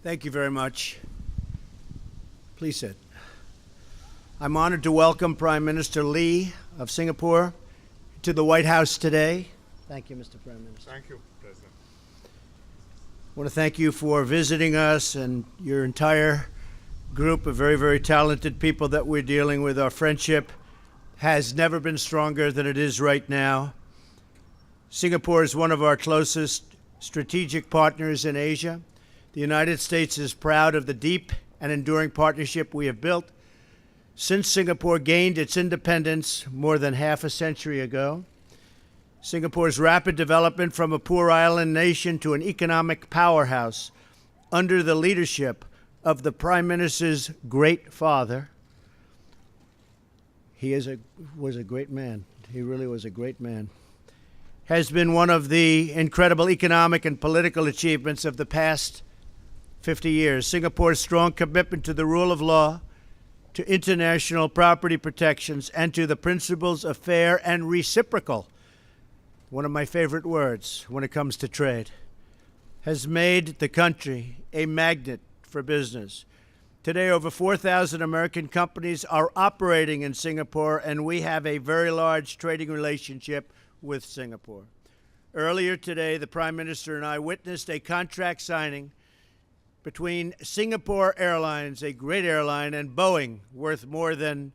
Thank you very much. Please sit. I'm honored to welcome Prime Minister Lee of Singapore to the White House today. Thank you, Mr. Prime Minister. Thank you, President. I want to thank you for visiting us and your entire group of very, very talented people that we're dealing with. Our friendship has never been stronger than it is right now. Singapore is one of our closest strategic partners in Asia. The United States is proud of the deep and enduring partnership we have built since Singapore gained its independence more than half a century ago. Singapore's rapid development from a poor island nation to an economic powerhouse under the leadership of the Prime Minister's great father. He was a great man. He really was a great man. Has been one of the incredible economic and political achievements of the past 50 years. Singapore's strong commitment to the rule of law, to international property protections, and to the principles of fair and reciprocal, one of my favorite words when it comes to trade, has made the country a magnet for business. Today, over 4,000 American companies are operating in Singapore, and we have a very large trading relationship with Singapore. Earlier today, the Prime Minister and I witnessed a contract signing between Singapore Airlines, a great airline, and Boeing, worth more than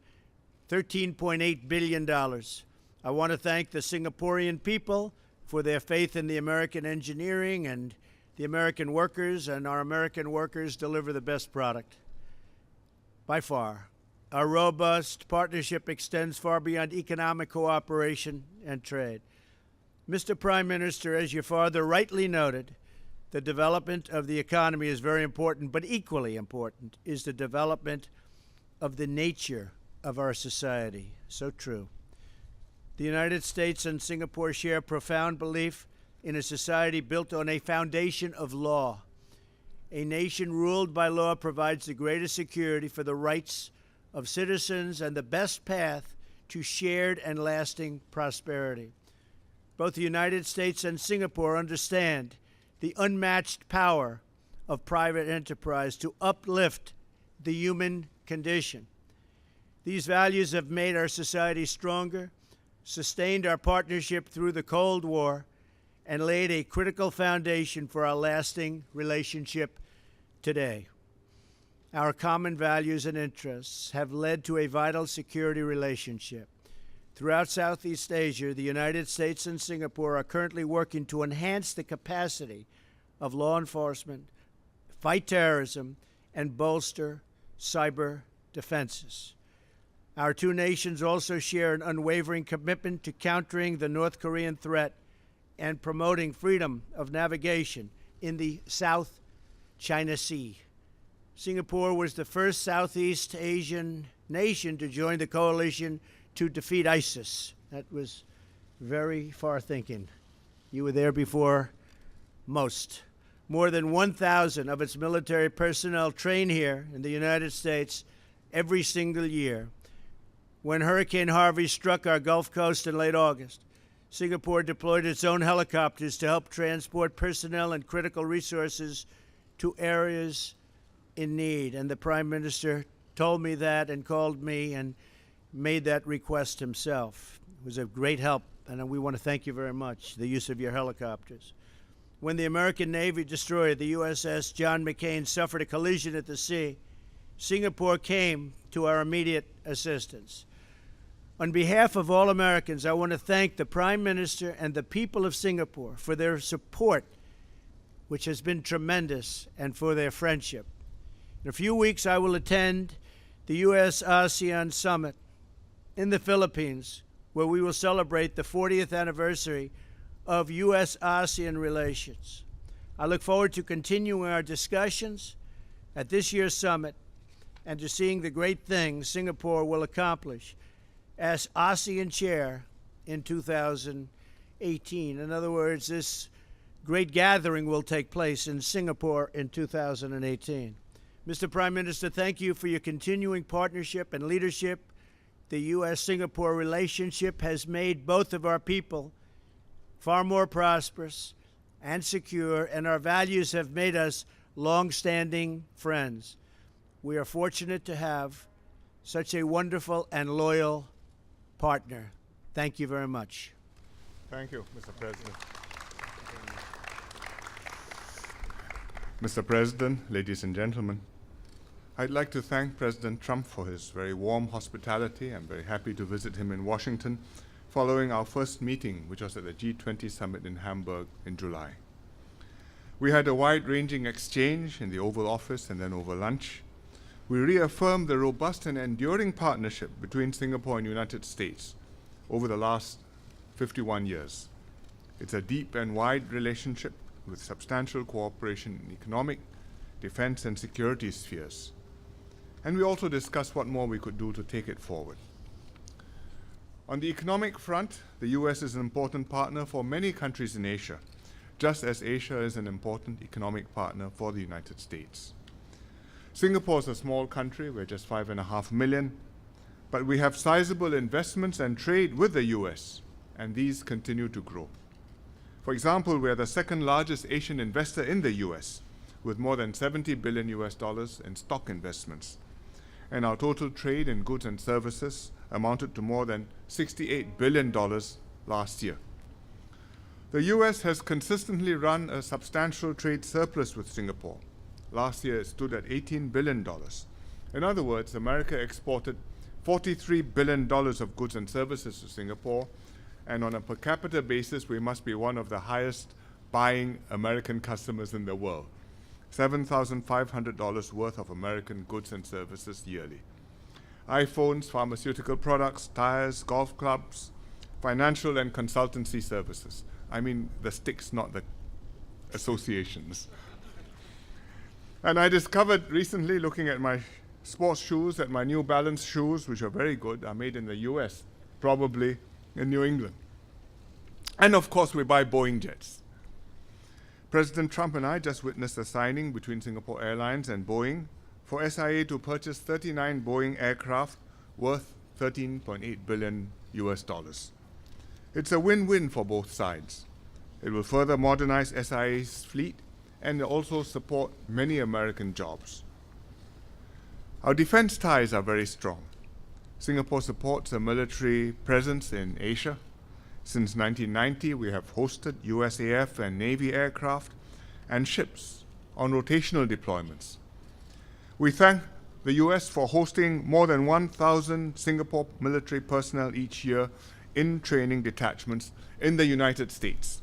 $13.8 billion. I want to thank the Singaporean people for their faith in the American engineering and the American workers, and our American workers deliver the best product. By far, our robust partnership extends far beyond economic cooperation and trade. Mr. Prime Minister, as your father rightly noted, the development of the economy is very important, but equally important is the development of the nature of our society. So true. The United States and Singapore share profound belief in a society built on a foundation of law. A nation ruled by law provides the greatest security for the rights of citizens and the best path to shared and lasting prosperity. Both the United States and Singapore understand the unmatched power of private enterprise to uplift the human condition. These values have made our society stronger, sustained our partnership through the Cold War, and laid a critical foundation for our lasting relationship today. Our common values and interests have led to a vital security relationship. Throughout Southeast Asia, the United States and Singapore are currently working to enhance the capacity of law enforcement, fight terrorism, and bolster cyber defenses. Our two nations also share an unwavering commitment to countering the North Korean threat and promoting freedom of navigation in the South China Sea. Singapore was the first Southeast Asian nation to join the coalition to defeat ISIS. That was very far thinking. You were there before most. More than 1,000 of its military personnel train here in the United States every single year. When Hurricane Harvey struck our Gulf Coast in late August, Singapore deployed its own helicopters to help transport personnel and critical resources to areas in need. And the Prime Minister told me that and called me and made that request himself. It was a great help, and we want to thank you very much, the use of your helicopters. When the American Navy destroyer, the USS John McCain, suffered a collision at the sea, Singapore came to our immediate assistance. On behalf of all Americans, I want to thank the Prime Minister and the people of Singapore for their support, which has been tremendous, and for their friendship. In a few weeks, I will attend the U.S.-ASEAN Summit in the Philippines, where we will celebrate the 40th anniversary of U.S.-ASEAN relations. I look forward to continuing our discussions at this year's summit and to seeing the great things Singapore will accomplish as ASEAN chair in 2018. In other words, this great gathering will take place in Singapore in 2018. Mr. Prime Minister, thank you for your continuing partnership and leadership. The U.S.-Singapore relationship has made both of our people far more prosperous and secure, and our values have made us long-standing friends. We are fortunate to have such a wonderful and loyal partner. Thank you very much. Thank you, Mr. President. Mr. President, ladies and gentlemen, I'd like to thank President Trump for his very warm hospitality. I'm very happy to visit him in Washington following our first meeting, which was at the G20 summit in Hamburg in July. We had a wide-ranging exchange in the Oval Office and then over lunch. We reaffirmed the robust and enduring partnership between Singapore and the United States over the last 51 years. It's a deep and wide relationship with substantial cooperation in economic, defense, and security spheres. And we also discussed what more we could do to take it forward. On the economic front, the US is an important partner for many countries in Asia, just as Asia is an important economic partner for the United States. Singapore is a small country, we're just 5.5 million, but we have sizable investments and trade with the US, and these continue to grow. For example, we are the second largest Asian investor in the US, with more than $70 billion in stock investments. And our total trade in goods and services amounted to more than $68 billion last year. The US has consistently run a substantial trade surplus with Singapore. Last year it stood at $18 billion. In other words, America exported $43 billion of goods and services to Singapore, and on a per capita basis, we must be one of the highest buying American customers in the world. $7,500 worth of American goods and services yearly. iPhones, pharmaceutical products, tires, golf clubs, financial and consultancy services. I mean the sticks, not the associations. And I discovered recently, looking at my sports shoes, that my New Balance shoes, which are very good, are made in the US, probably in New England. And of course, we buy Boeing jets. President Trump and I just witnessed a signing between Singapore Airlines and Boeing for SIA to purchase 39 Boeing aircraft worth $13.8 billion US. It's a win-win for both sides. It will further modernize SIA's fleet and also support many American jobs. Our defense ties are very strong. Singapore supports a military presence in Asia. Since 1990, we have hosted USAF and Navy aircraft and ships on rotational deployments. We thank the US for hosting more than 1,000 Singapore military personnel each year in training detachments in the United States.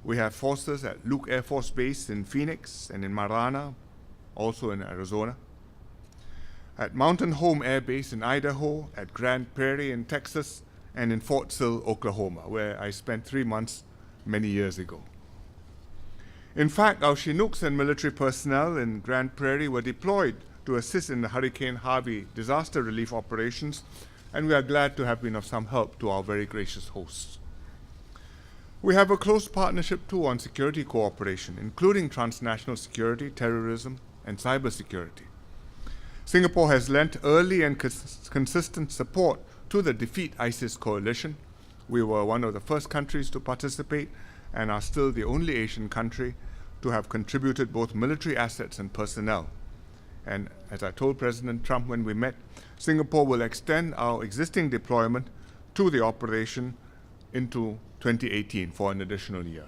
We have forces at Luke Air Force Base in Phoenix and in Marana, also in Arizona, at Mountain Home Air Base in Idaho, at Grand Prairie in Texas, and in Fort Sill, Oklahoma, where I spent 3 months many years ago. In fact, our Chinooks and military personnel in Grand Prairie were deployed to assist in the Hurricane Harvey disaster relief operations, and we are glad to have been of some help to our very gracious hosts. We have a close partnership too on security cooperation, including transnational security, terrorism, and cybersecurity. Singapore has lent early and consistent support to the Defeat ISIS coalition. We were one of the first countries to participate and are still the only Asian country to have contributed both military assets and personnel. And as I told President Trump when we met, Singapore will extend our existing deployment to the operation into 2018 for an additional year.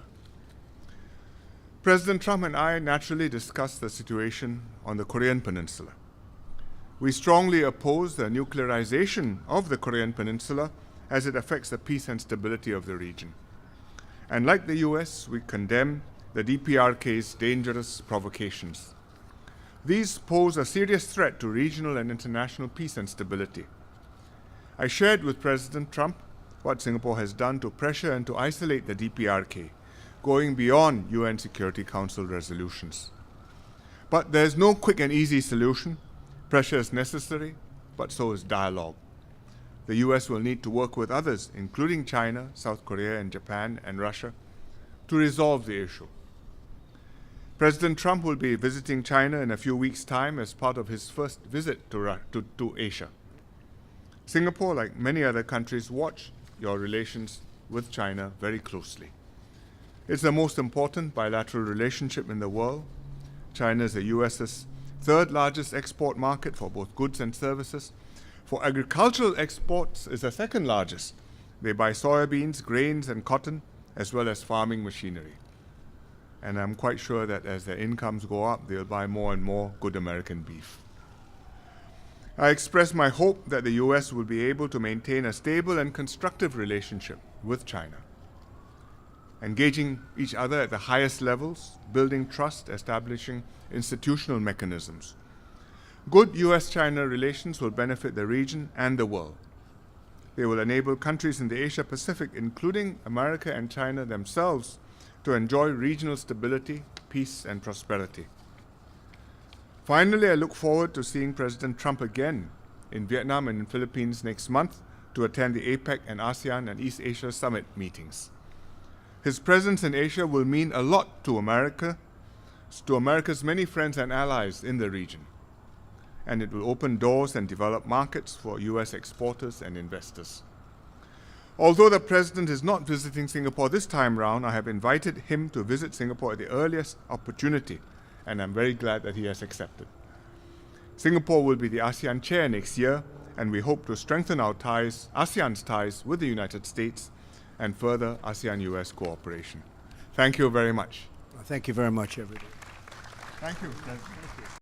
President Trump and I naturally discussed the situation on the Korean Peninsula. We strongly oppose the nuclearization of the Korean Peninsula as it affects the peace and stability of the region. And like the US, we condemn the DPRK's dangerous provocations. These pose a serious threat to regional and international peace and stability. I shared with President Trump what Singapore has done to pressure and to isolate the DPRK, going beyond UN Security Council resolutions. But there is no quick and easy solution. Pressure is necessary, but so is dialogue. The US will need to work with others, including China, South Korea, and Japan, and Russia, to resolve the issue. President Trump will be visiting China in a few weeks' time as part of his first visit to Asia. Singapore, like many other countries, watch your relations with China very closely. It's the most important bilateral relationship in the world. China is the US's third largest export market for both goods and services. For agricultural exports, is the second largest. They buy soybeans, grains, and cotton, as well as farming machinery. And I'm quite sure that as their incomes go up, they'll buy more and more good American beef. I express my hope that the US will be able to maintain a stable and constructive relationship with China, engaging each other at the highest levels, building trust, establishing institutional mechanisms. Good US-China relations will benefit the region and the world. They will enable countries in the Asia-Pacific, including America and China themselves, to enjoy regional stability, peace, and prosperity. Finally, I look forward to seeing President Trump again in Vietnam and in Philippines next month to attend the APEC and ASEAN and East Asia Summit meetings. His presence in Asia will mean a lot to America's many friends and allies in the region, and it will open doors and develop markets for US exporters and investors. Although the President is not visiting Singapore this time round, I have invited him to visit Singapore at the earliest opportunity, and I'm very glad that he has accepted. Singapore will be the ASEAN chair next year, and we hope to strengthen our ties, ASEAN's ties with the United States, and further ASEAN-US cooperation. Thank you very much. Thank you very much, everybody. Thank you, President.